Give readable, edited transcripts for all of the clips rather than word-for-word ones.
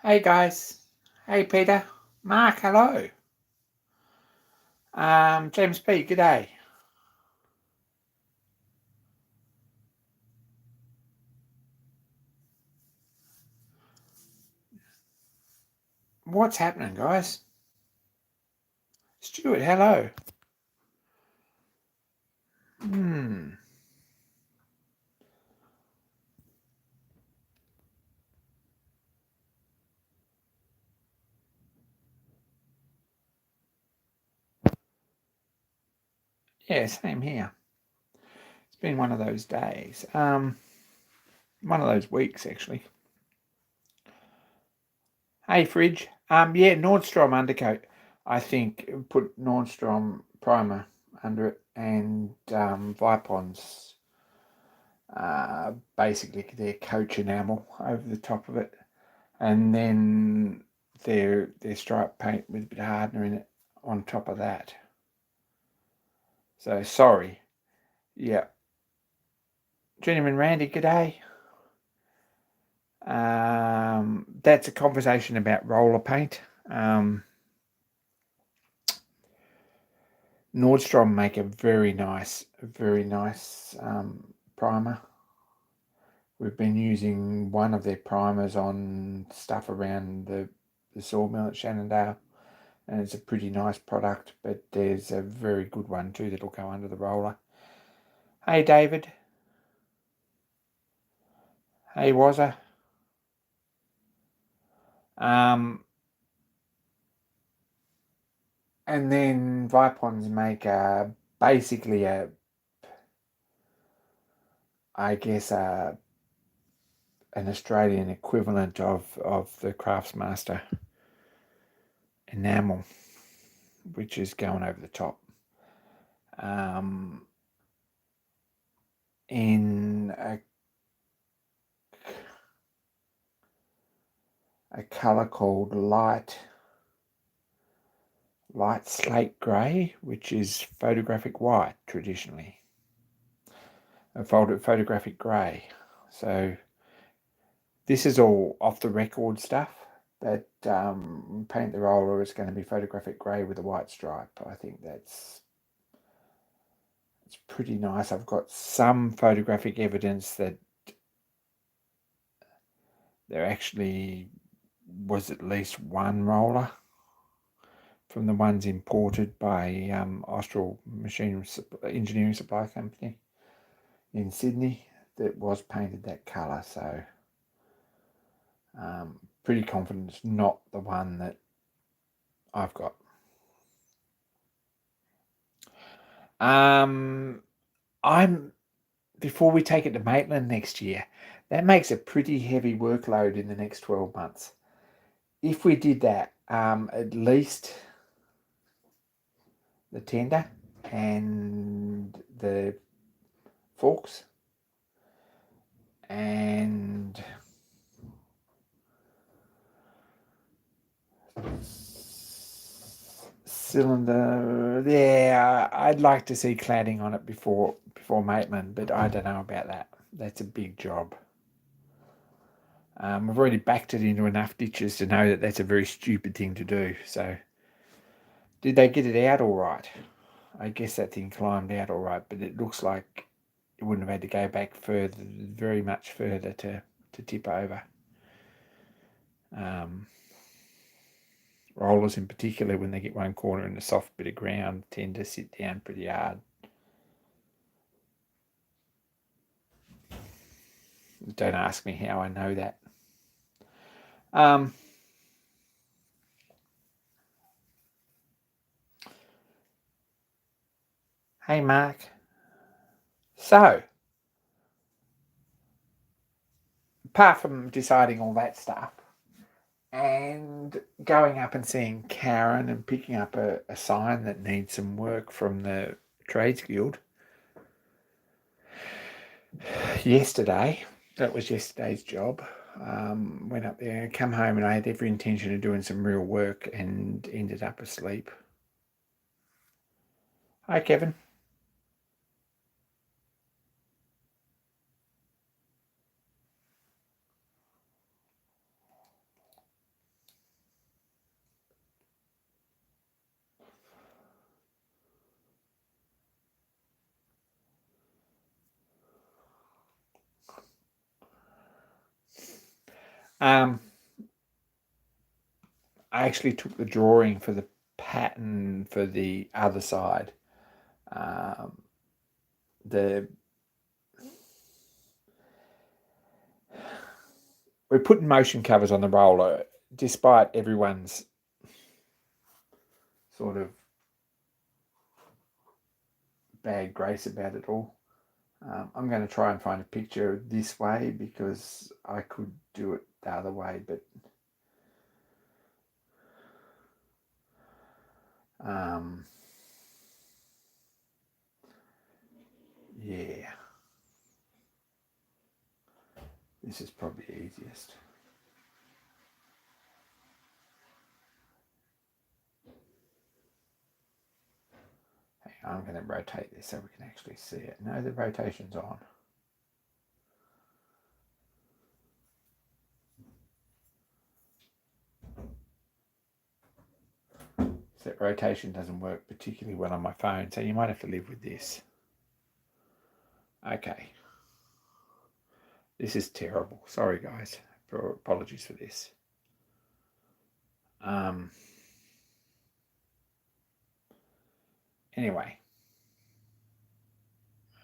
Hey guys. Hey Peter. Mark, hello. James P, good day. What's happening, guys? Stuart, hello. Yeah, same here. It's been one of those days. One of those weeks actually. Hey Fridge. Yeah, Nordstrom undercoat. I think put Nordstrom primer under it and Vipon's basically their coach enamel over the top of it. And then their stripe paint with a bit of hardener in it on top of that. So sorry. Yeah. Gentleman Randy, g'day. That's a conversation about roller paint. Nordstrom make a very nice primer. We've been using one of their primers on stuff around the sawmill at Shannondale, and it's a pretty nice product, but there's a very good one too that'll go under the roller. Hey David. Hey Wazza. And then Vipons make basically an Australian equivalent of the Craftsmaster enamel, which is going over the top. In a colour called light slate grey, which is photographic white traditionally. A photographic grey. So this is all off the record stuff, but paint the roller is going to be photographic grey with a white stripe. I think it's pretty nice. I've got some photographic evidence that there actually was at least one roller from the ones imported by Austral Engineering Supply Company in Sydney that was painted that colour. So pretty confident it's not the one that I've got. Before we take it to Maitland next year, that makes a pretty heavy workload in the next 12 months. If we did that, at least the tender and the forks and cylinder, yeah, I'd like to see cladding on it before Maitland, but I don't know about that. That's a big job. I've already backed it into enough ditches to know that that's a very stupid thing to do. So, did they get it out all right? I guess that thing climbed out all right, but it looks like it wouldn't have had to go back further, very much further to tip over. Rollers in particular, when they get one corner in a soft bit of ground, tend to sit down pretty hard. Don't ask me how I know that. Hey Mark. So, apart from deciding all that stuff and going up and seeing Karen and picking up a sign that needs some work from the Trades Guild yesterday, that was yesterday's job. Went up there, come home, and I had every intention of doing some real work and ended up asleep. Hi, Kevin. I actually took the drawing for the pattern for the other side. We're putting motion covers on the roller, despite everyone's sort of bad grace about it all. I'm going to try and find a picture this way because I could do it the other way, but yeah, this is probably easiest. I'm going to rotate this so we can actually see it. No, the rotation's on. So that rotation doesn't work particularly well on my phone, so you might have to live with this. Okay. This is terrible. Sorry, guys. Apologies for this. Anyway.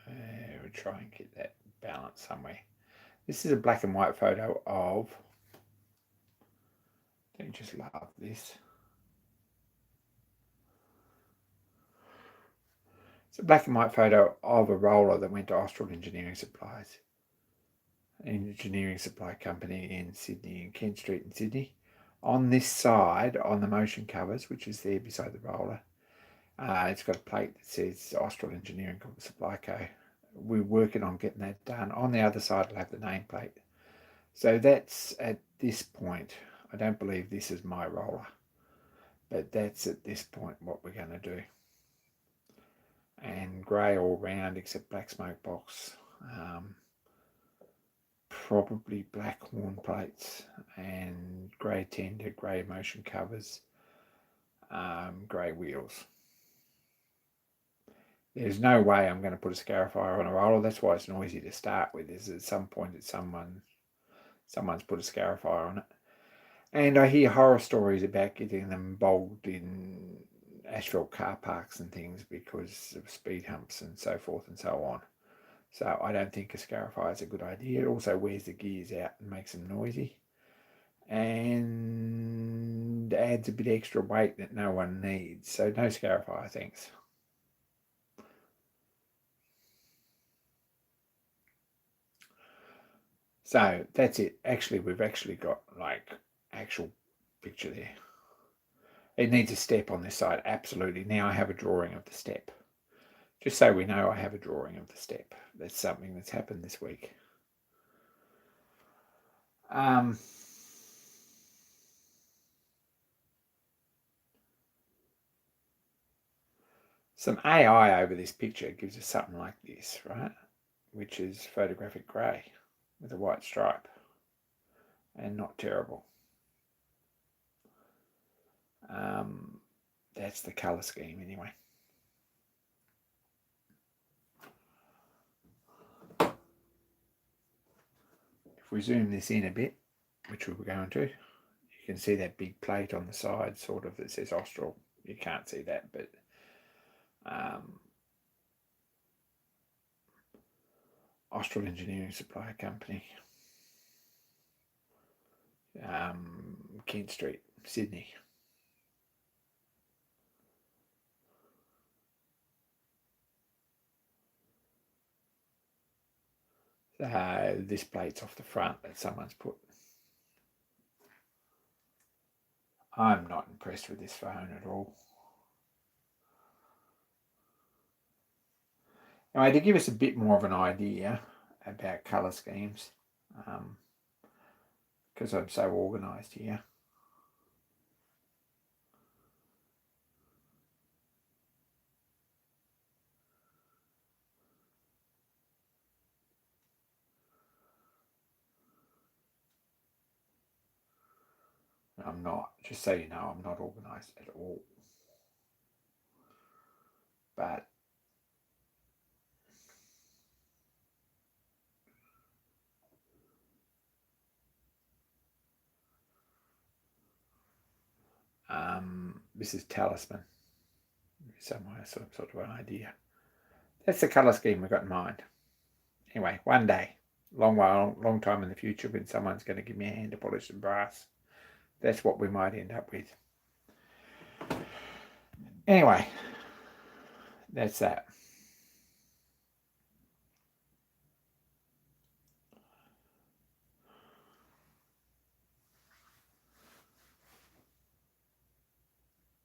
We'll try and get that balance somewhere. This is a black and white photo of... Don't you just love this? It's a black and white photo of a roller that went to Austral Engineering Supplies. Engineering supply company in Sydney, in Kent Street in Sydney. On this side, on the motion covers, which is there beside the roller, it's got a plate that says Austral Engineering Supply Co. We're working on getting that done. On the other side, it'll have the nameplate. So that's at this point. I don't believe this is my roller, but that's at this point what we're going to do. And grey all round except black smoke box. Probably black horn plates and grey tender, grey motion covers, grey wheels. There's no way I'm going to put a scarifier on a roller. That's why it's noisy to start with. Is at some point that someone's put a scarifier on it. And I hear horror stories about getting them bogged in asphalt car parks and things because of speed humps and so forth and so on. So I don't think a scarifier is a good idea. It also wears the gears out and makes them noisy. And adds a bit extra weight that no one needs. So no scarifier, thanks. So that's it. Actually, we've actually got like actual picture there. It needs a step on this side, absolutely. Now I have a drawing of the step. Just so we know I have a drawing of the step. That's something that's happened this week. Some AI over this picture gives us something like this, right? Which is photographic grey with a white stripe. And not terrible. That's the colour scheme anyway. If we zoom this in a bit, which we were going to, you can see that big plate on the side, sort of, that says Austral. You can't see that, but Austral Engineering Supply Company, Kent Street, Sydney. This plate's off the front that someone's put. I'm not impressed with this phone at all. Anyway, to give us a bit more of an idea about colour schemes, because I'm so organised here. I'm not, just so you know, I'm not organised at all. But This is Talisman. Somewhere, sort of an idea. That's the colour scheme we've got in mind. Anyway, one day, long time in the future, when someone's going to give me a hand to polish some brass, that's what we might end up with. Anyway, that's that.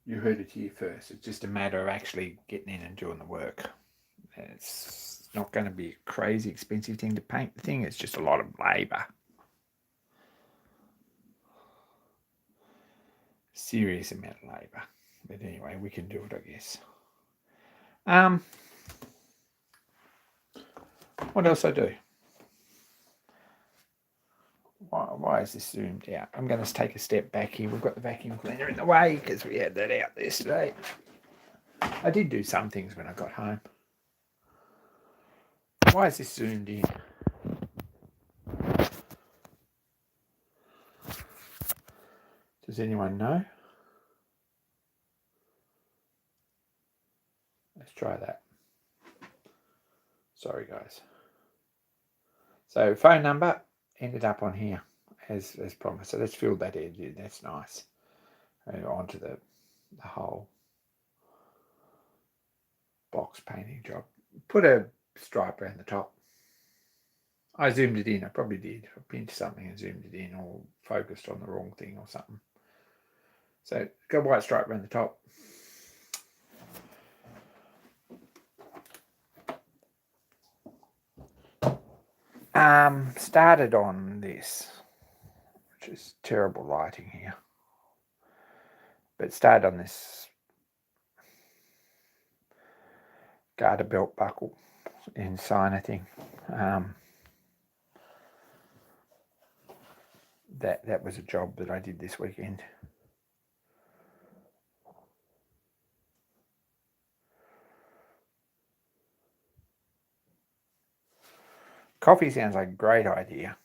You heard it here first. It's just a matter of actually getting in and doing the work. It's not going to be a crazy expensive thing to paint the thing. It's just a lot of labour. Serious amount of labour. But anyway, we can do it, I guess. What else I do? Why is this zoomed out? I'm going to take a step back here. We've got the vacuum cleaner in the way because we had that out yesterday. I did do some things when I got home. Why is this zoomed in? Does anyone know? Let's try that. Sorry, guys. So phone number ended up on here as promised. So let's fill that in. That's nice. Onto the whole box painting job. Put a stripe around the top. I zoomed it in. I probably did. I pinched something and zoomed it in, or focused on the wrong thing or something. So got a white stripe around the top. Started on this, which is terrible lighting here, but started on this garter belt buckle in signer thing. That was a job that I did this weekend. Coffee sounds like a great idea.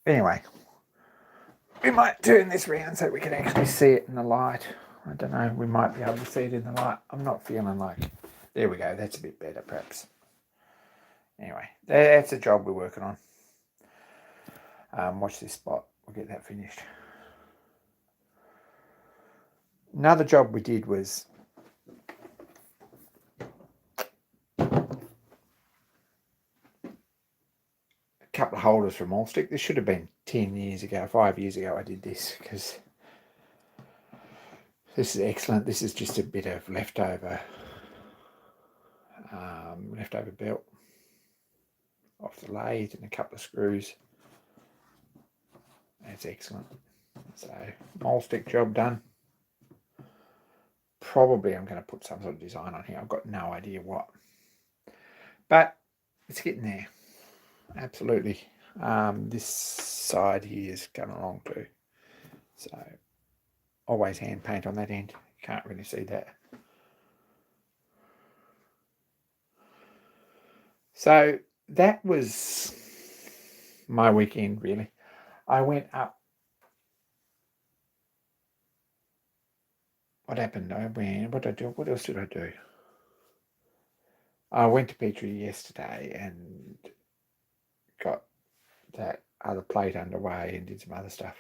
Anyway, we might turn this round so we can actually see it in the light. I don't know, we might be able to see it in the light. I'm not feeling like... There we go, that's a bit better perhaps. Anyway, that's the job we're working on. Watch this spot, we'll get that finished. Another job we did was a couple of holders from Allstick. This should have been 10 years ago, 5 years ago I did this, because this is excellent. This is just a bit of leftover belt off the lathe and a couple of screws. That's excellent. So, Allstick job done. Probably I'm going to put some sort of design on here. I've got no idea what. But it's getting there. Absolutely. This side here is coming along too. So, always hand paint on that end. You can't really see that. So, that was my weekend, really. I went up. What happened? What did I do? What else did I do? I went to Petrie yesterday and got that other plate underway and did some other stuff.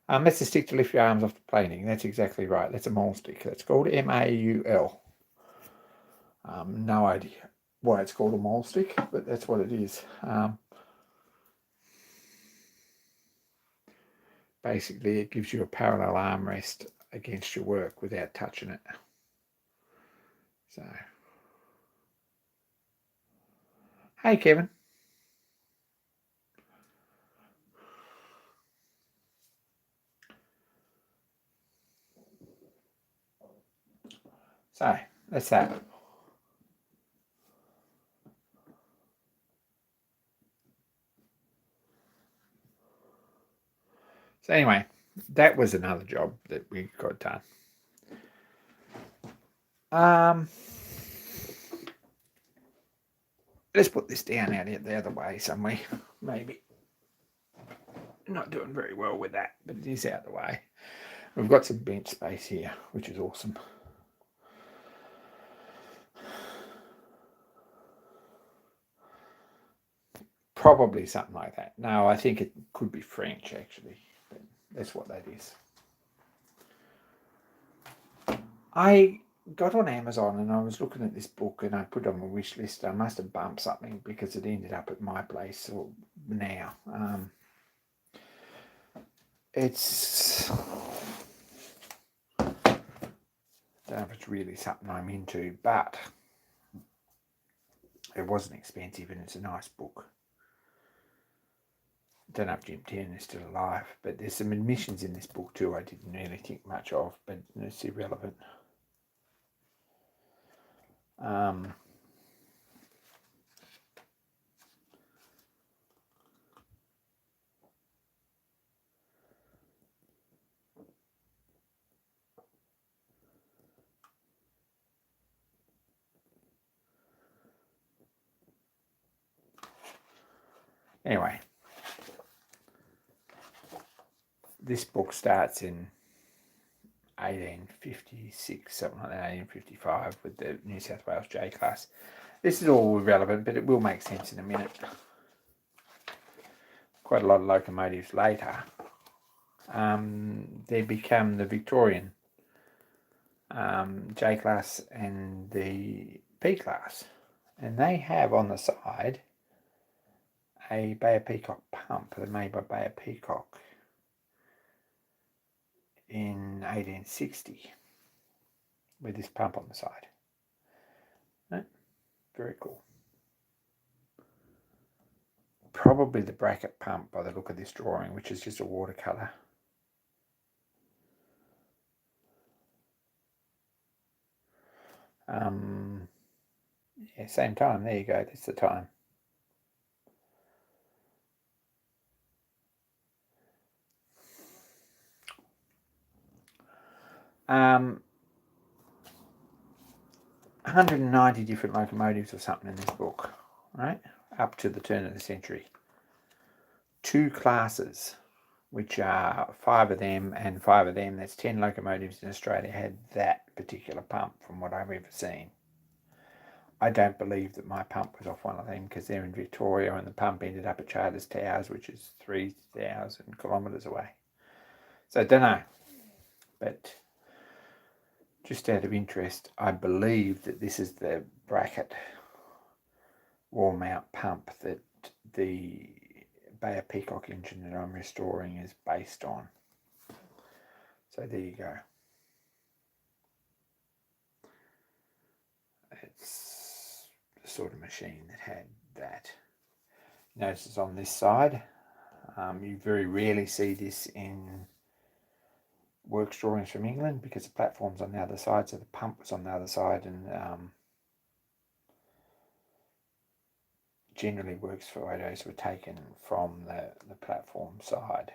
That's the stick to lift your arms off the planing. That's exactly right. That's a maul stick. That's called MAUL. No idea why it's called a maul stick, but that's what it is. Basically, it gives you a parallel armrest against your work without touching it. So, hey, Kevin. So, that's that. So anyway, that was another job that we got done. Let's put this down out the other way somewhere. Maybe. Not doing very well with that, but it is out the way. We've got some bench space here, which is awesome. Probably something like that. No, I think it could be French, actually. But that's what that is. I got on Amazon and I was looking at this book and I put it on my wish list. I must have bumped something because it ended up at my place now. It's... I don't know if it's really something I'm into, but it wasn't expensive and it's a nice book. I don't know if Jim Tiernan is still alive, but there's some admissions in this book too I didn't really think much of, but it's irrelevant. Anyway, this book starts in 1856, something like that, 1855, with the New South Wales J class. This is all irrelevant, but it will make sense in a minute. Quite a lot of locomotives later, they become the Victorian J class and the P class, and they have on the side a Bay of Peacock pump. They're made by Bay of Peacock in 1860 with this pump on the side. Very cool. Probably the bracket pump by the look of this drawing, which is just a watercolour. Yeah, same time. There you go. That's the time. Um, 190 different locomotives or something in this book, right? Up to the turn of the century. 2 classes, which are 5 of them and 5 of them. That's 10 locomotives in Australia had that particular pump from what I've ever seen. I don't believe that my pump was off one of them because they're in Victoria and the pump ended up at Charters Towers, which is 3,000 kilometres away. So I don't know. But just out of interest, I believe that this is the bracket wall mount pump that the Bay of Peacock engine that I'm restoring is based on. So there you go. It's the sort of machine that had that. Notice it's on this side. You very rarely see this in works drawings from England because the platform's on the other side, so the pump was on the other side, and generally works photos were taken from the platform side,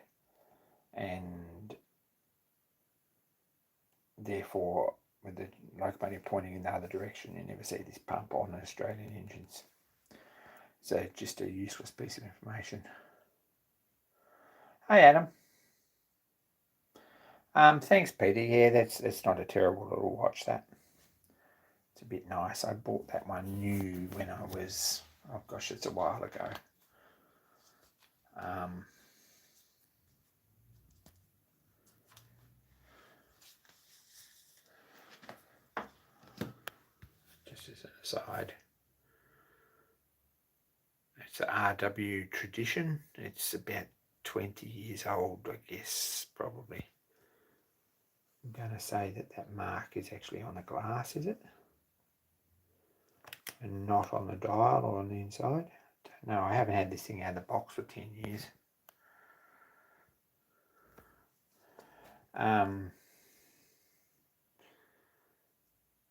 and therefore with the locomotive pointing in the other direction you never see this pump on Australian engines. So just a useless piece of information. Hey Adam. Thanks Peter. Yeah, that's not a terrible little watch, that. It's a bit nice. I bought that one new when I was, oh gosh, it's a while ago. Just as an aside, it's an RW Tradition. It's about 20 years old, I guess, probably. I'm going to say that mark is actually on the glass, is it? And not on the dial or on the inside. Don't know. I haven't had this thing out of the box for 10 years.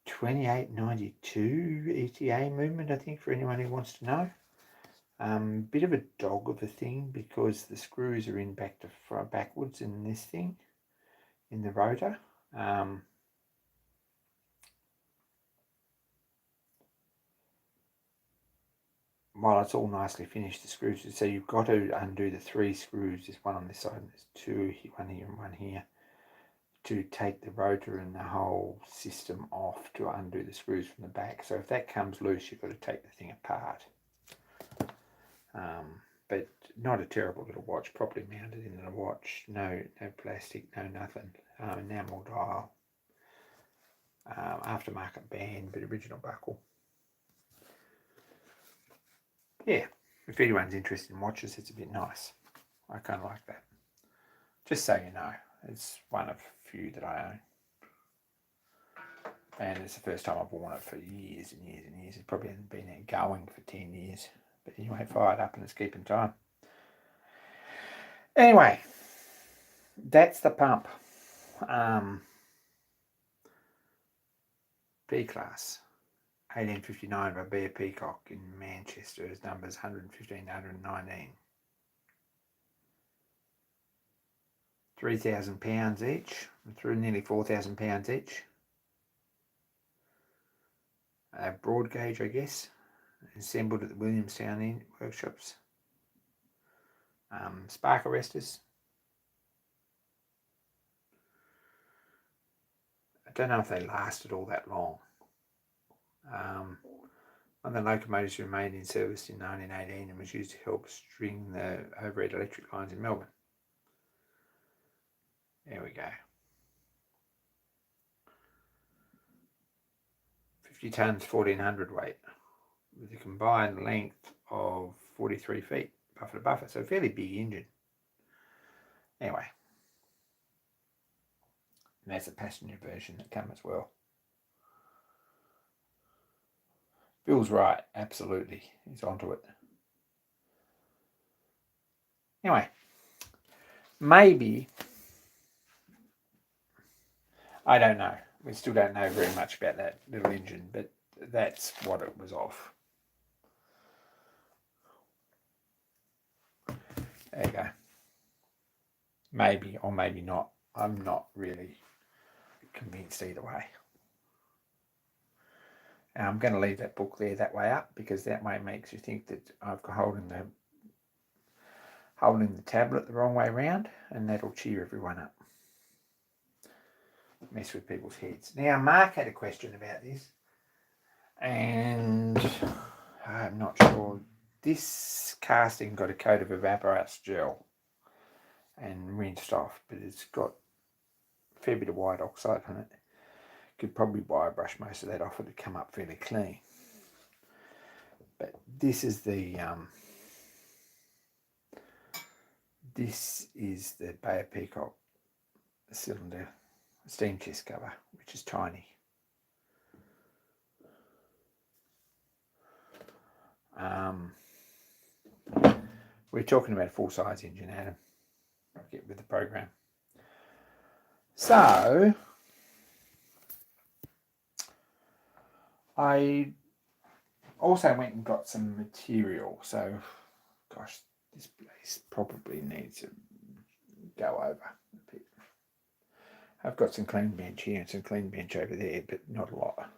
2892 ETA movement, I think, for anyone who wants to know. Bit of a dog of a thing because the screws are in backwards in this thing, in the rotor. while it's all nicely finished, the screws, so you've got to undo the 3 screws. There's one on this side and there's 2, one here and one here, to take the rotor and the whole system off to undo the screws from the back. So if that comes loose, you've got to take the thing apart. But not a terrible little watch, properly mounted into the watch. No plastic, no nothing. Enamel dial. Aftermarket band, but original buckle. Yeah, if anyone's interested in watches, it's a bit nice. I kind of like that. Just so you know, it's one of a few that I own. And it's the first time I've worn it for years and years and years. It probably hasn't been going for 10 years. But anyway, fired up and it's keeping time. Anyway, that's the pump. B-class. 1859 by Bear Peacock in Manchester. His numbers 115 to 119. £3,000 each, through nearly £4,000 each. Broad gauge, I guess, assembled at the Williamstown workshops. Spark arresters. I don't know if they lasted all that long. One of the locomotives remained in service in 1918 and was used to help string the overhead electric lines in Melbourne. There we go. 50 tonnes, 1400 weight, with a combined length of 43 feet, buffer to buffer, so a fairly big engine. Anyway, and that's a passenger version that comes as well. Bill's right, absolutely. He's onto it. Anyway, maybe, I don't know. We still don't know very much about that little engine, but that's what it was off. There you go. Maybe or maybe not. I'm not really convinced either way. And I'm going to leave that book there that way up, because that way makes you think that I've got holding the tablet the wrong way around, and that'll cheer everyone up. Mess with people's heads. Now, Mark had a question about this, and I'm not sure. This casting got a coat of evaporous gel and rinsed off, but it's got a fair bit of white oxide on it. Could probably wire brush most of that off, it would come up fairly clean. But this is the Bay of Peacock cylinder steam chest cover, which is tiny. We're talking about a full-size engine, Adam. Get with the program. So I also went and got some material. So, gosh, this place probably needs to go over a bit. I've got some clean bench here and some clean bench over there, but not a lot.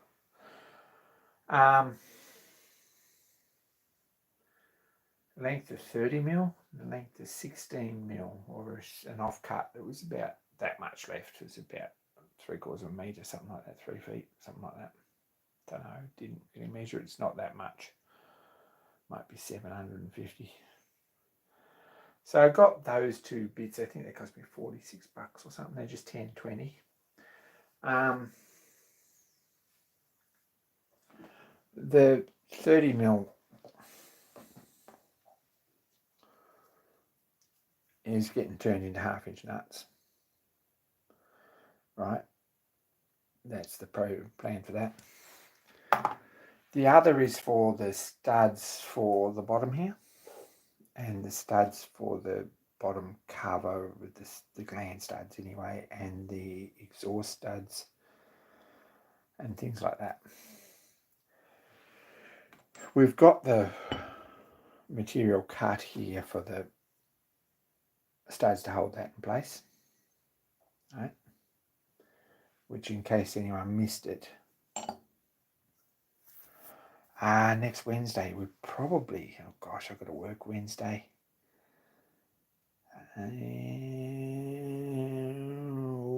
Length of 30mm, the length of 16mm, or an offcut that was about that much left. It was about 3/4 of a metre, something like that, 3 feet, something like that. Don't know, didn't really measure it. It's not that much. Might be 750. So I got those two bits. I think they cost me $46 or something. They're just 10, 20. The 30mm is getting turned into 1/2-inch nuts. Right? That's the plan for that. The other is for the studs for the bottom here, and the studs for the bottom cover with the gland studs anyway, and the exhaust studs and things like that. We've got the material cut here for the studs to hold that in place, right? Which, in case anyone missed it, Next Wednesday, we probably, oh gosh, I've got to work Wednesday.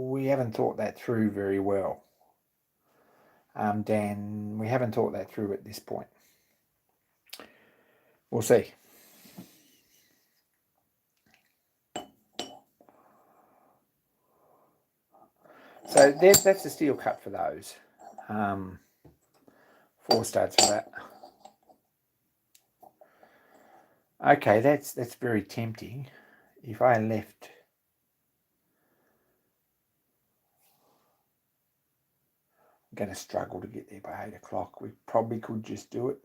We haven't thought that through very well. Dan, we haven't thought that through at this point. We'll see. So that's the steel cut for those. 4 studs for that. Okay, that's very tempting. If I left, I'm going to struggle to get there by 8 o'clock. We probably could just do it.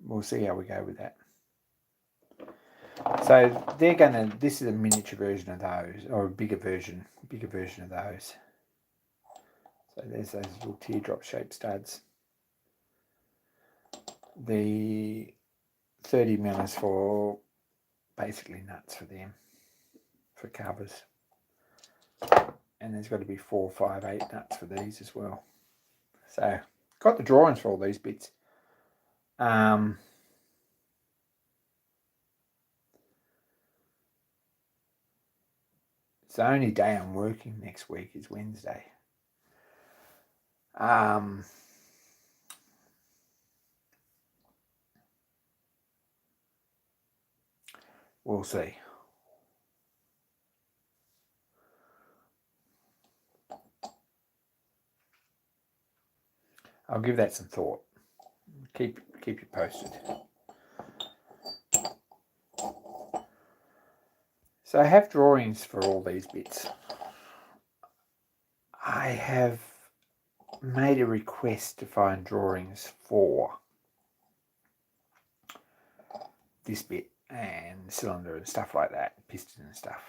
We'll see how we go with that. So they're gonna. This is a miniature version of those, or a bigger version of those. So there's those little teardrop shaped studs. The 30mm is for basically nuts for them, for covers. And there's got to be 4, 5, 8 nuts for these as well. So got the drawings for all these bits. It's the only day I'm working next week is Wednesday. We'll see. I'll give that some thought. Keep you posted. So I have drawings for all these bits. I have made a request to find drawings for this bit and cylinder and stuff like that, piston and stuff.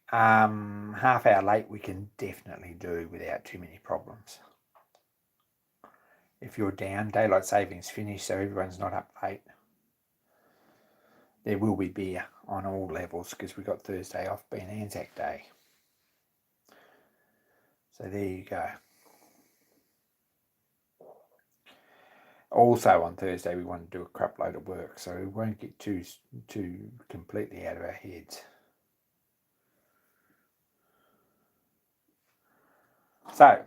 Half hour late we can definitely do without too many problems. If you're down, daylight savings finished, so everyone's not up late. There will be beer on all levels because we got Thursday off being Anzac Day. So there you go. Also on Thursday we want to do a crap load of work, so we won't get too completely out of our heads. So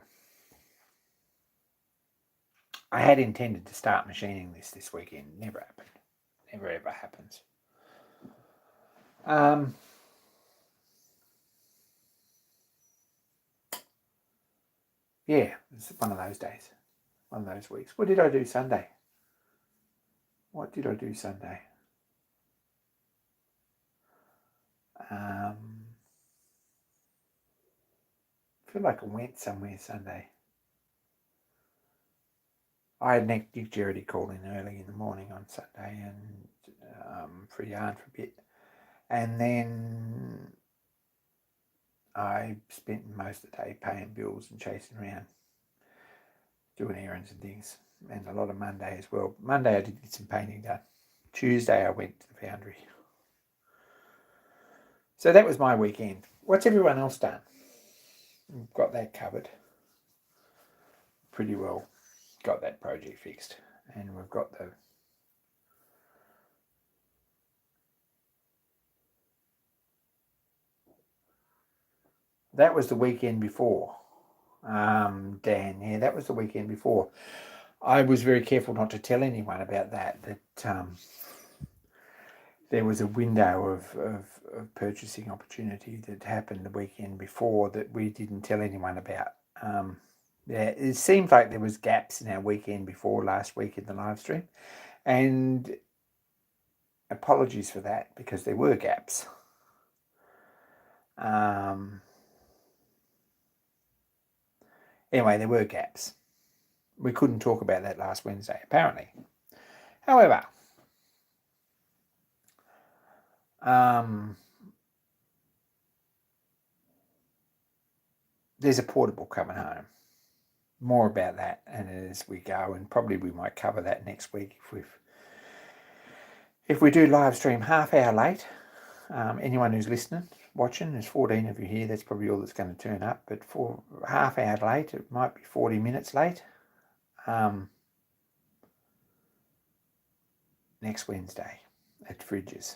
I had intended to start machining this weekend. Never happened. Never ever happens. Yeah, it's one of those days. One of those weeks. What did I do Sunday? I feel like I went somewhere Sunday. I had Nick Jarrett call in early in the morning on Sunday and for a yarn for a bit. And then I spent most of the day paying bills and chasing around, doing errands and things, and a lot of Monday as well. Monday I did get some painting done. Tuesday I went to the foundry. So that was my weekend. What's everyone else done? We've got that covered pretty well. Got that project fixed, and we've got the that was the weekend before. Dan, yeah, that was the weekend before. I was very careful not to tell anyone about that there was a window of purchasing opportunity that happened the weekend before that we didn't tell anyone about. Yeah, it seemed like there was gaps in our weekend before last week in the live stream, and apologies for that because there were gaps. Anyway, there were gaps. We couldn't talk about that last Wednesday, apparently. However, there's a portable coming home. More about that and as we go, and probably we might cover that next week if we do live stream half hour late. Anyone who's listening, watching. There's 14 of you here. That's probably all that's going to turn up. But for half hour late, it might be 40 minutes late. Next Wednesday at Fridges.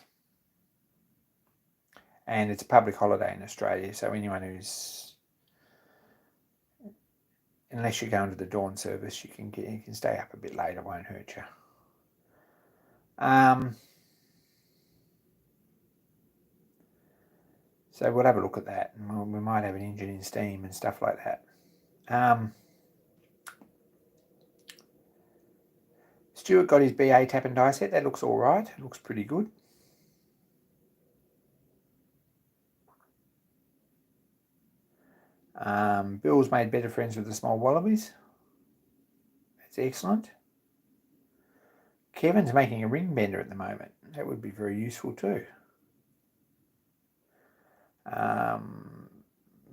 And it's a public holiday in Australia, so anyone who's, unless you're going to the dawn service, you can stay up a bit later, won't hurt you. So we'll have a look at that, and we might have an engine in steam and stuff like that. Stuart got his BA tap and die set. That looks all right. It looks pretty good. Bill's made better friends with the small wallabies. That's excellent. Kevin's making a ring bender at the moment. That would be very useful too.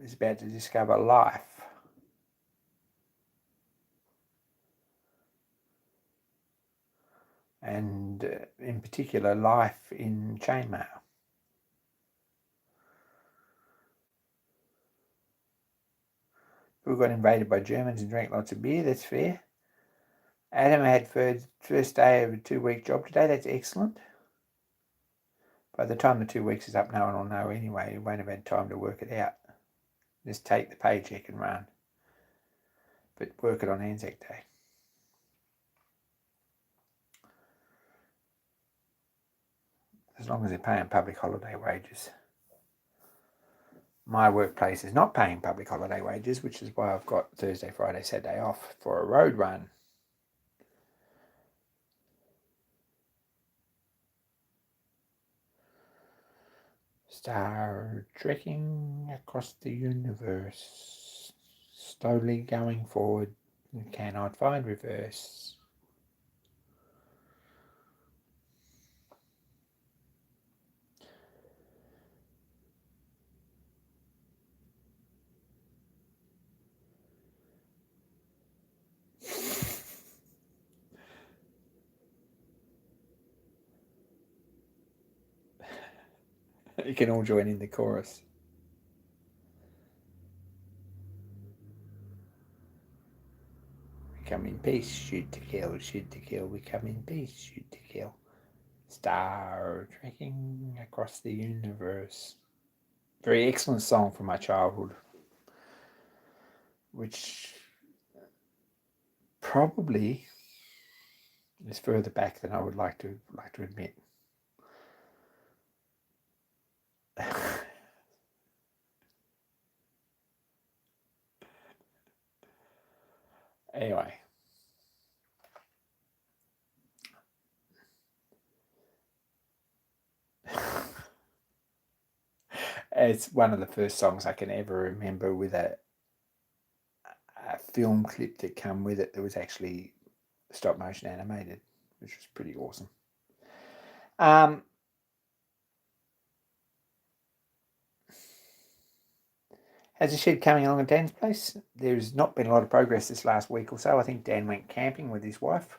He's about to discover life. And in particular, life in chainmail. We got invaded by Germans and drank lots of beer. That's fair. Adam had first day of a 2-week job today. That's excellent. By the time the 2 weeks is up, no one will know anyway. You won't have had time to work it out. Just take the paycheck and run. But work it on Anzac Day. As long as they're paying public holiday wages. My workplace is not paying public holiday wages, which is why I've got Thursday, Friday, Saturday off for a road run. Star trekking across the universe, slowly going forward, and cannot find reverse. You can all join in the chorus. We come in peace, shoot to kill, shoot to kill. We come in peace, shoot to kill. Star trekking across the universe. Very excellent song from my childhood, which probably is further back than I would like to admit. Anyway. It's one of the first songs I can ever remember with a film clip that came with it that was actually stop motion animated, which was pretty awesome. Has the shed coming along at Dan's place? There's not been a lot of progress this last week or so. I think Dan went camping with his wife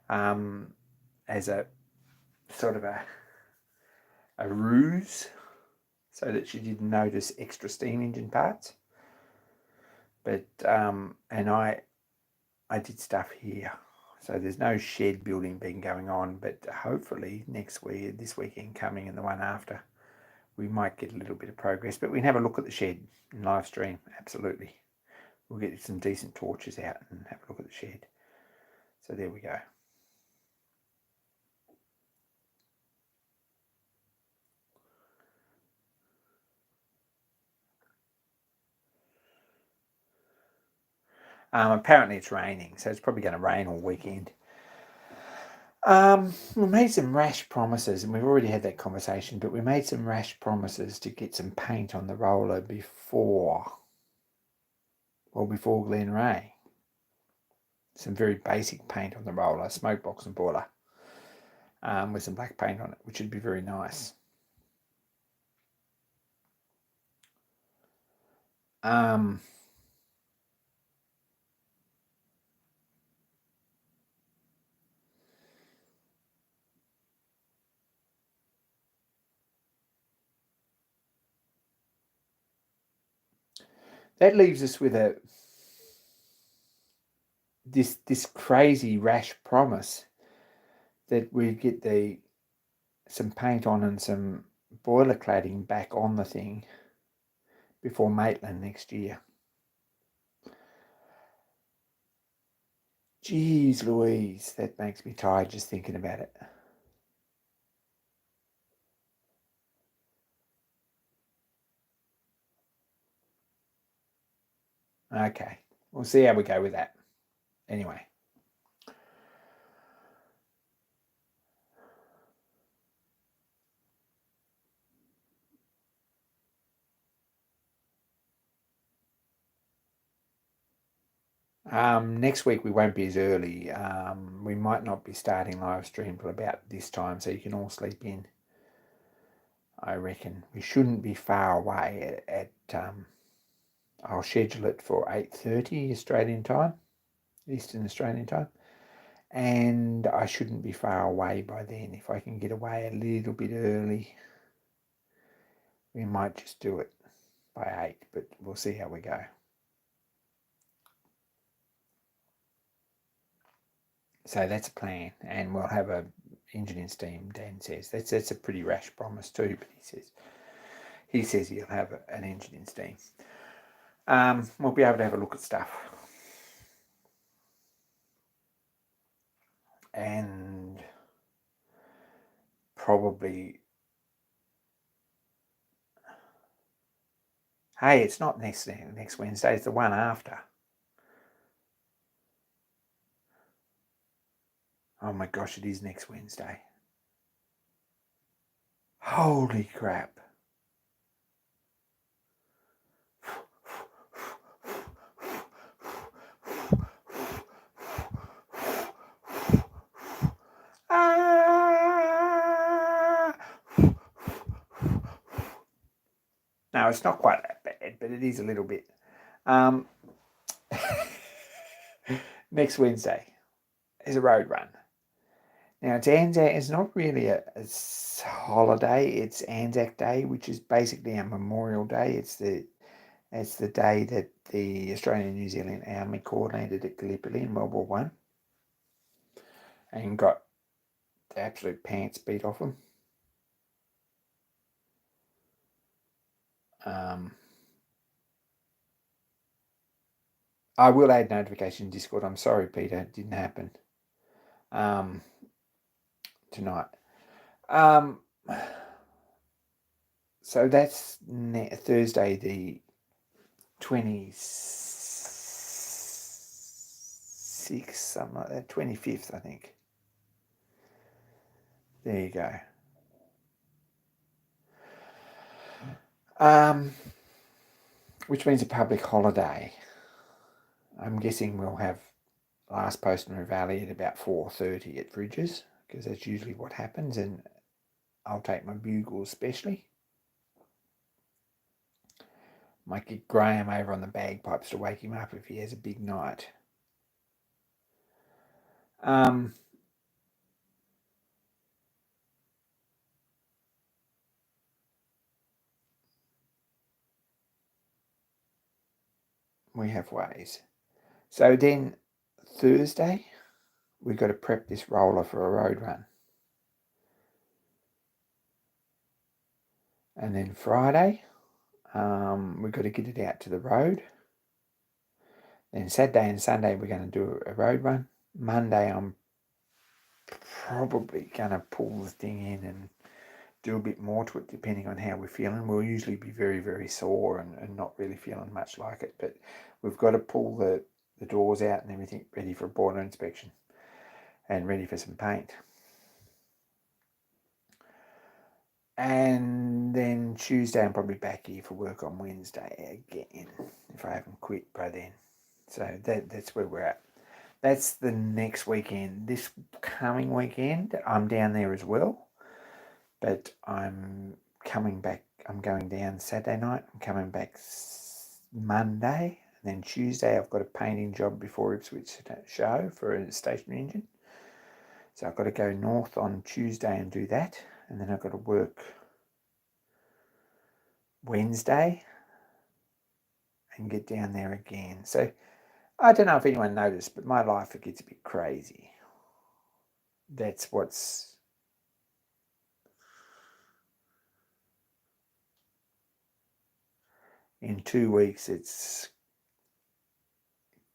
as a sort of a ruse so that she didn't notice extra steam engine parts. But and I did stuff here. So there's no shed building being going on, but hopefully this weekend coming and the one after, we might get a little bit of progress. But we can have a look at the shed in live stream, absolutely. We'll get some decent torches out and have a look at the shed. So there we go. Apparently it's raining, so it's probably going to rain all weekend. We made some rash promises, and we've already had that conversation, but we made some rash promises to get some paint on the roller before Glen Ray. Some very basic paint on the roller, smoke box and boiler, with some black paint on it, which would be very nice. that leaves us with this crazy rash promise that we get some paint on and some boiler cladding back on the thing before Maitland next year. Jeez Louise, that makes me tired just thinking about it. Okay, we'll see how we go with that. Anyway. Next week we won't be as early. We might not be starting live stream till about this time, so you can all sleep in. I reckon we shouldn't be far away at I'll schedule it for 8:30 Australian time, Eastern Australian time, and I shouldn't be far away by then. If I can get away a little bit early, we might just do it by 8, but we'll see how we go. So that's a plan, and we'll have a engine in steam. Dan says that's a pretty rash promise too, but he says he'll have an engine in steam. We'll be able to have a look at stuff, and probably, hey, it's not next Wednesday, it's the one after. Oh my gosh, it is next Wednesday. Holy crap. No, it's not quite that bad, but it is a little bit. Next Wednesday is a road run. Now, it's Anzac. It's not really a holiday. It's Anzac Day, which is basically a Memorial Day. It's the day that the Australian and New Zealand Army Corps landed at Gallipoli in World War One, and got the absolute pants beat off them. I will add notification in Discord. I'm sorry, Peter, it didn't happen tonight. So that's Thursday the 26th, something like that, 25th, I think. There you go. Which means a public holiday. I'm guessing we'll have last post and Revalley at about 4:30 at Fridges, because that's usually what happens, and I'll take my bugle especially. Might get Graham over on the bagpipes to wake him up if he has a big night. We have ways. So then Thursday, we've got to prep this roller for a road run. And then Friday, we've got to get it out to the road. Then Saturday and Sunday, we're going to do a road run. Monday, I'm probably going to pull the thing in and do a bit more to it, depending on how we're feeling. We'll usually be very, very sore and not really feeling much like it, but we've got to pull the doors out and everything ready for a boiler inspection and ready for some paint. And then Tuesday, I'm probably back here for work on Wednesday again, if I haven't quit by then. So that's where we're at. That's the next weekend. This coming weekend, I'm down there as well, but I'm coming back. I'm going down Saturday night. I'm coming back Monday, and then Tuesday I've got a painting job before Ipswich show for a stationary engine. So I've got to go north on Tuesday and do that, and then I've got to work Wednesday and get down there again. So I don't know if anyone noticed, but my life, it gets a bit crazy. That's what's... In 2 weeks, it's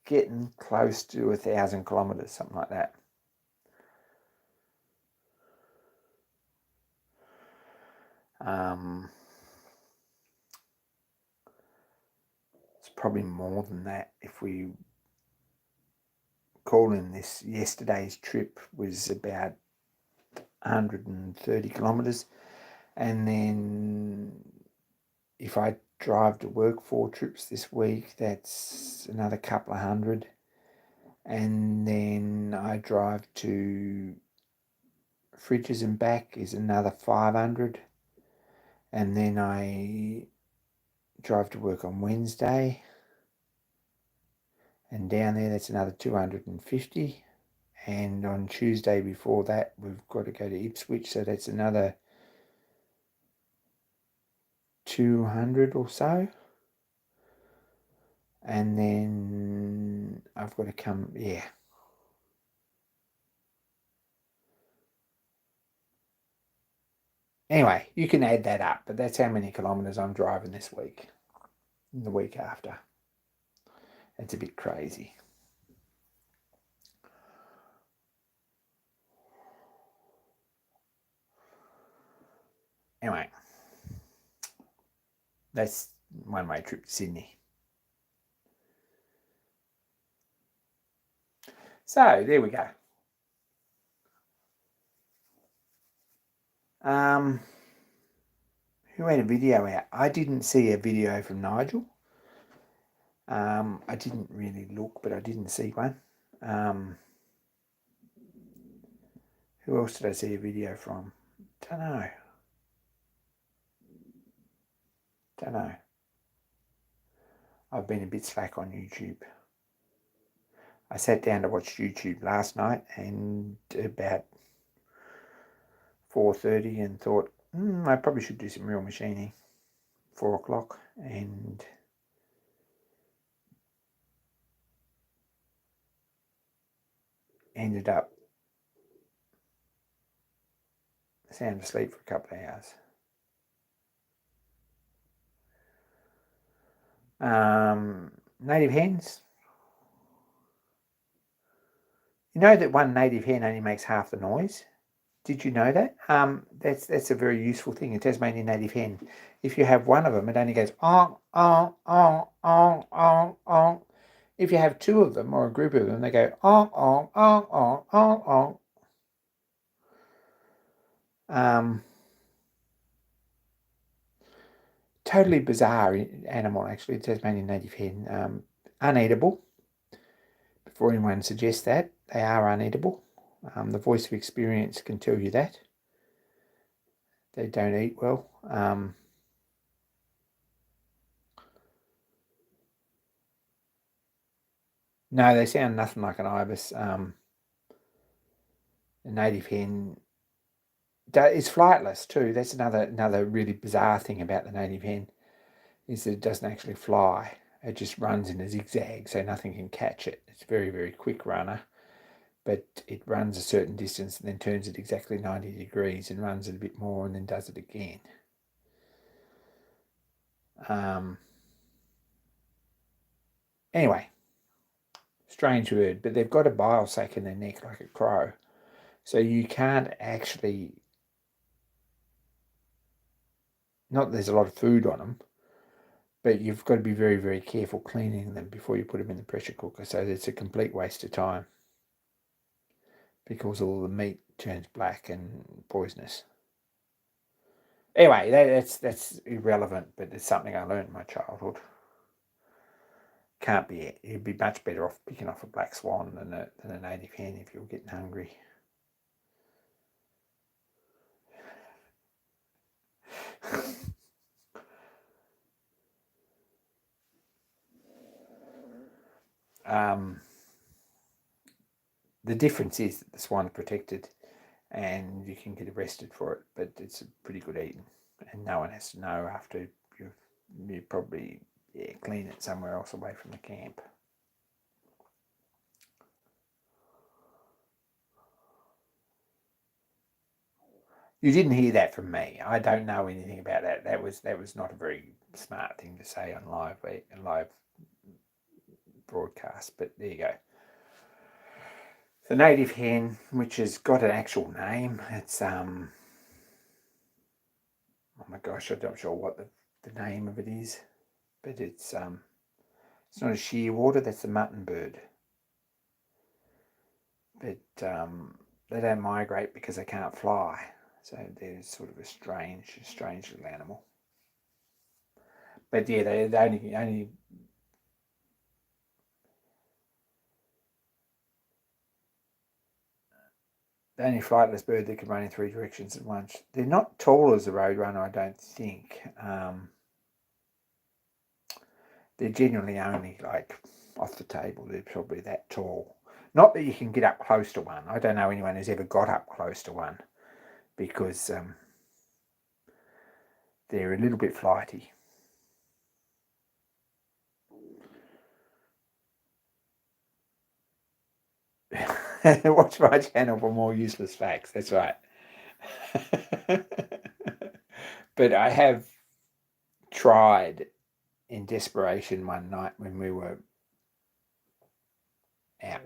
getting close to 1,000 kilometres, something like that. It's probably more than that if we call in this. Yesterday's trip was about 130 kilometres, and then if I drive to work 4 trips this week, that's another couple of hundred, and then I drive to Fridges and back is another 500, and then I drive to work on Wednesday and down there, that's another 250, and on Tuesday before that we've got to go to Ipswich, so that's another 200 or so, and then I've got to come, anyway, you can add that up, but that's how many kilometres I'm driving this week and the week after. It's a bit crazy. Anyway, that's one-way trip to Sydney. So there we go. Who had a video out? I didn't see a video from Nigel. I didn't really look, but I didn't see one. Who else did I see a video from? Don't know. I've been a bit slack on YouTube. I sat down to watch YouTube last night and about 4:30 and thought, I probably should do some real machining. 4 o'clock, and ended up sound asleep for a couple of hours. Native hens. You know that one native hen only makes half the noise? Did you know that? That's a very useful thing, a Tasmanian native hen. If you have one of them, it only goes ong, ong, ong, ong, ong, ong. If you have 2 of them or a group of them, they go ong, ong, ong, ong, ong, ong. Totally bizarre animal, actually, Tasmanian native hen. Uneatable. Before anyone suggests that, they are uneatable. The voice of experience can tell you that. They don't eat well. No, they sound nothing like an ibis. A native hen is flightless too. That's another really bizarre thing about the native hen, is that it doesn't actually fly. It just runs in a zigzag, so nothing can catch it. It's a very, very quick runner, but it runs a certain distance and then turns it exactly 90 degrees and runs it a bit more and then does it again. Anyway, strange word, but they've got a bile sac in their neck like a crow, so you can't actually, not that there's a lot of food on them, but you've got to be very, very careful cleaning them before you put them in the pressure cooker, so it's a complete waste of time because all the meat turns black and poisonous. Anyway, that's irrelevant, but it's something I learned in my childhood. Can't be. You'd be much better off picking off a black swan than a native hen if you were getting hungry. The difference is that the swan's protected and you can get arrested for it, but it's a pretty good eating, and no one has to know after you've probably yeah, clean it somewhere else away from the camp. You didn't hear that from me. I don't know anything about that. That was not a very smart thing to say on live broadcast. But there you go. The native hen, which has got an actual name. It's oh my gosh, I'm not sure what the name of it is, but it's not a shearwater. That's a mutton bird. But they don't migrate because they can't fly. So they're sort of a strange little animal. But yeah, they only the only flightless bird that can run in 3 directions at once. They're not tall as a roadrunner, I don't think. They're generally only like off the table. They're probably that tall. Not that you can get up close to one. I don't know anyone who's ever got up close to one because they're a little bit flighty. Watch my channel for more useless facts. That's right. But I have tried in desperation one night when we were out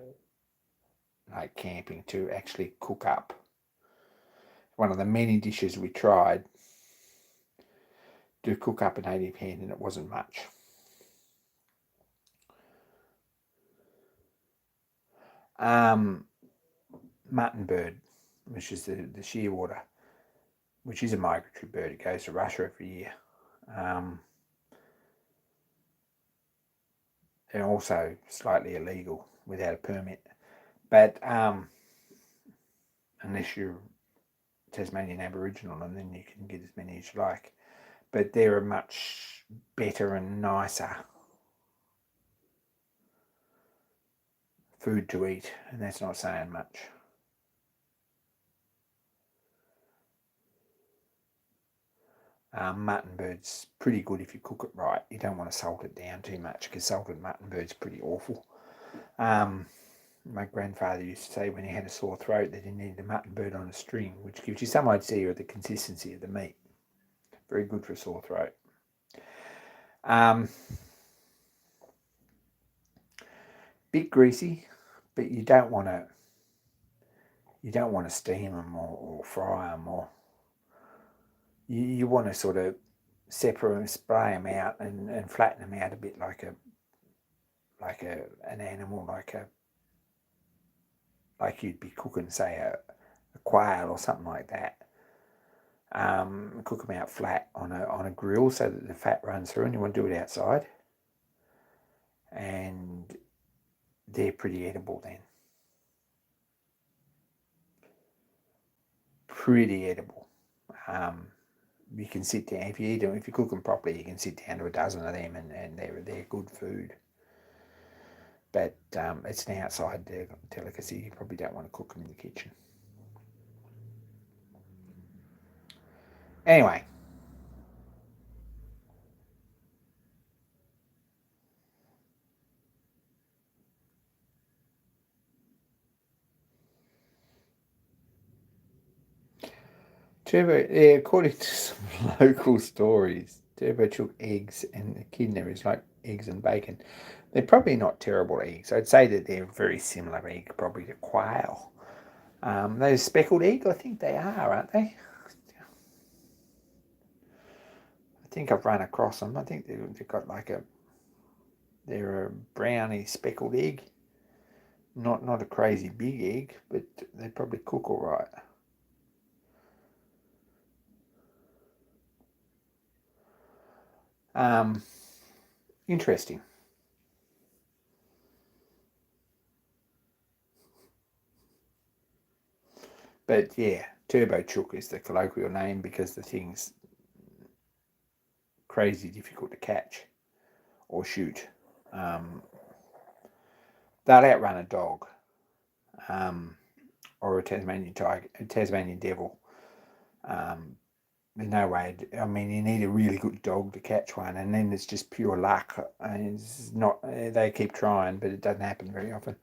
like camping to actually cook up. One of the many dishes we tried to cook up a native hen, and it wasn't much. Mutton bird, which is the shearwater, which is a migratory bird. It goes to Russia every year. They're also slightly illegal without a permit. But unless you're Tasmanian Aboriginal, and then you can get as many as you like. But they're a much better and nicer food to eat, and that's not saying much. Mutton bird's pretty good if you cook it right. You don't want to salt it down too much because salted mutton bird's pretty awful. My grandfather used to say when he had a sore throat that he needed a mutton bird on a string, which gives you some idea of the consistency of the meat. Very good for a sore throat. Bit greasy, but you don't want to steam them or fry them, or you want to sort of separate them, spray them out, and flatten them out a bit like an animal, like you'd be cooking, say, a quail or something like that. Cook them out flat on a grill so that the fat runs through, and you want to do it outside, and they're pretty edible then. Pretty edible. You can sit down if you eat them. If you cook them properly, you can sit down to a dozen of them, and they're good food. But it's an outside delicacy. You probably don't want to cook them in the kitchen. Anyway. According to some local stories, turbo chook eggs and echidna is like eggs and bacon. They're probably not terrible eggs. I'd say that they're a very similar egg, probably to quail. Those speckled egg, I think they are, aren't they? I think I've run across them. I think they've got they're a browny speckled egg. Not a crazy big egg, but they probably cook all right. Interesting. But yeah, turbo chook is the colloquial name because the thing's crazy difficult to catch or shoot. They'll outrun a dog or a Tasmanian tiger, a Tasmanian devil there's no way. I mean, you need a really good dog to catch one, and then it's just pure luck. And it's not. They keep trying, but it doesn't happen very often.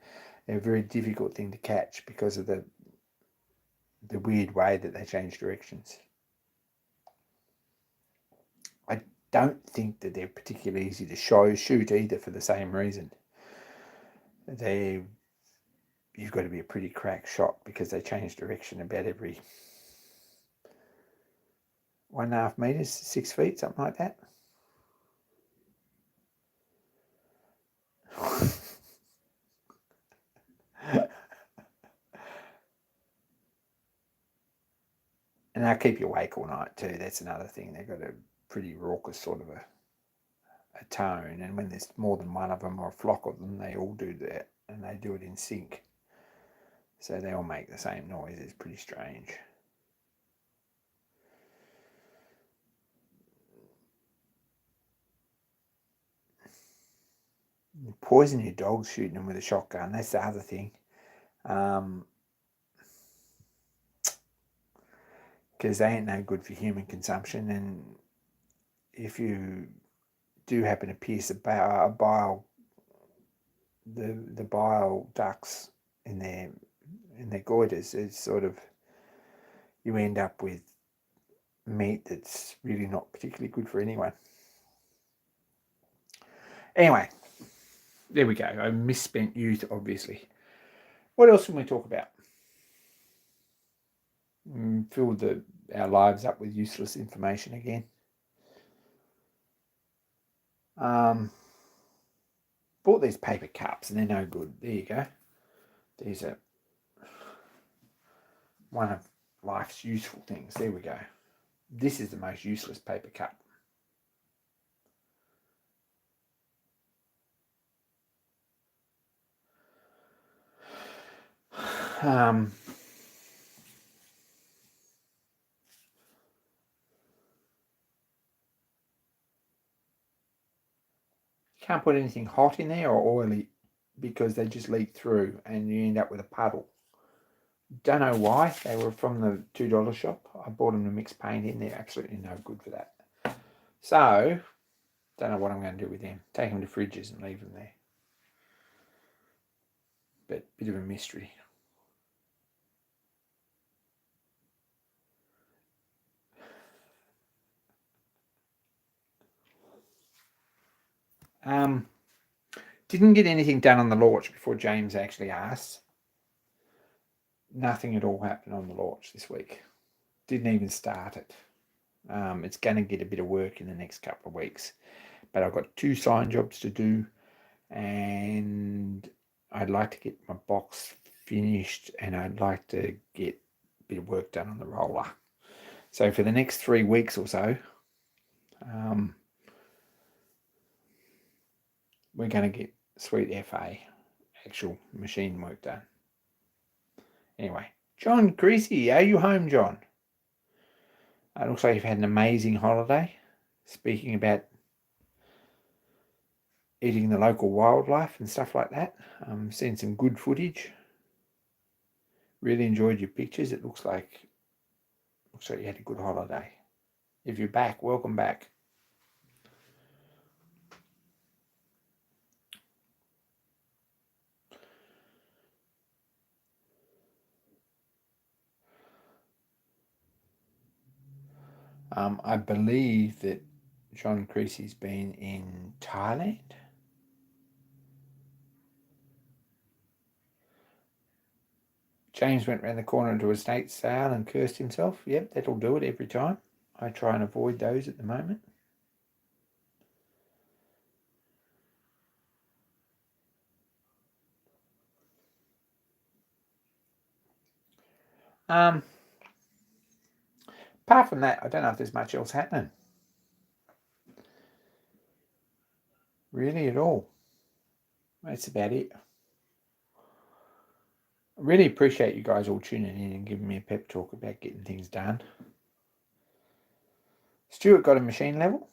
They're a very difficult thing to catch because of the weird way that they change directions. I don't think that they're particularly easy to shoot either for the same reason. You've got to be a pretty crack shot because they change direction about every 1.5 meters, 6 feet, something like that. And they'll keep you awake all night too. That's another thing. They've got a pretty raucous sort of a tone. And when there's more than one of them or a flock of them, they all do that. And they do it in sync. So they all make the same noise. It's pretty strange. You poison your dogs shooting them with a shotgun. That's the other thing. Because they ain't no good for human consumption. And if you do happen to pierce the bile ducts in their goiters, it's sort of, you end up with meat that's really not particularly good for anyone. Anyway, there we go. A misspent youth, obviously. What else can we talk about? Fill our lives up with useless information again. Bought these paper cups and they're no good. There you go. These are one of life's useful things. There we go. This is the most useless paper cup. Can't put anything hot in there or oily because they just leak through and you end up with a puddle. Don't know why. They were from the $2 shop. I bought them to mix paint in. They're absolutely no good for that. So, don't know what I'm going to do with them. Take them to fridges and leave them there. But bit of a mystery. Didn't get anything done on the launch before James actually asked. Nothing at all happened on the launch this week. Didn't even start it. It's going to get a bit of work in the next couple of weeks. But I've got 2 sign jobs to do. And I'd like to get my box finished. And I'd like to get a bit of work done on the roller. So for the next 3 weeks or so, we're going to get sweet FA, actual machine work done. Anyway, John Creasy, are you home, John? It looks like you've had an amazing holiday. Speaking about eating the local wildlife and stuff like that. Seen some good footage. Really enjoyed your pictures. It looks like you had a good holiday. If you're back, welcome back. I believe that John Creasy's been in Thailand. James went round the corner into a estate sale and cursed himself. Yep, that'll do it every time. I try and avoid those at the moment. Apart from that, I don't know if there's much else happening. Really at all. That's about it. I really appreciate you guys all tuning in and giving me a pep talk about getting things done. Stuart got a machine level.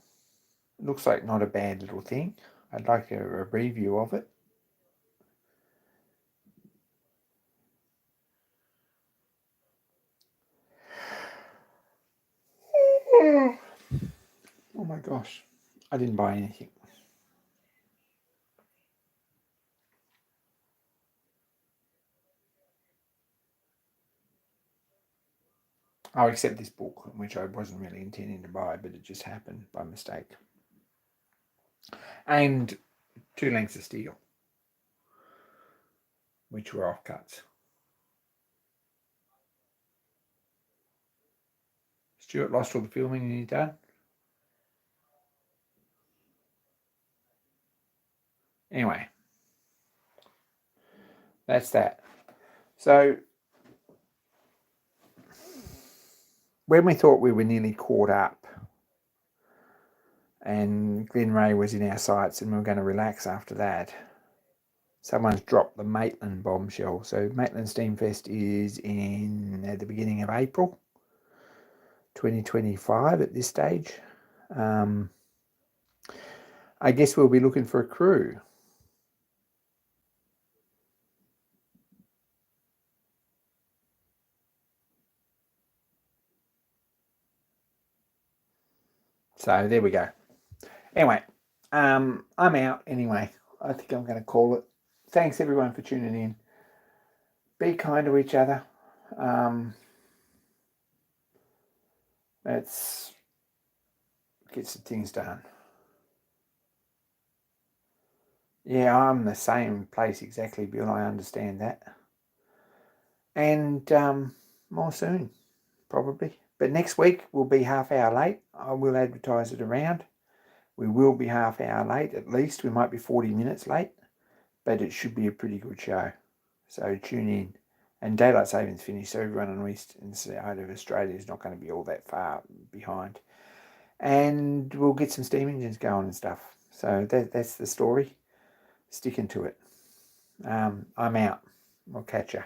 Looks like not a bad little thing. I'd like a review of it. Oh my gosh, I didn't buy anything. Oh, except this book, which I wasn't really intending to buy, but it just happened by mistake. And 2 lengths of steel, which were offcuts. Stuart lost all the filming and he's done. Anyway, that's that. So when we thought we were nearly caught up and Glenray was in our sights and we were going to relax after that, someone's dropped the Maitland bombshell. So Maitland Steamfest is at the beginning of April 2025 at this stage. I guess we'll be looking for a crew. So there we go. Anyway, I'm out anyway. I think I'm going to call it. Thanks everyone for tuning in. Be kind to each other. Let's get some things done. Yeah, I'm the same place exactly, Bill. I understand that. And more soon, probably. But next week we'll be half hour late. I will advertise it around. We will be half hour late at least. We might be 40 minutes late, but it should be a pretty good show. So tune in. And daylight savings finished, so everyone on the eastern side of Australia is not going to be all that far behind. And we'll get some steam engines going and stuff. So that's the story. Sticking to it. I'm out. We'll catch ya.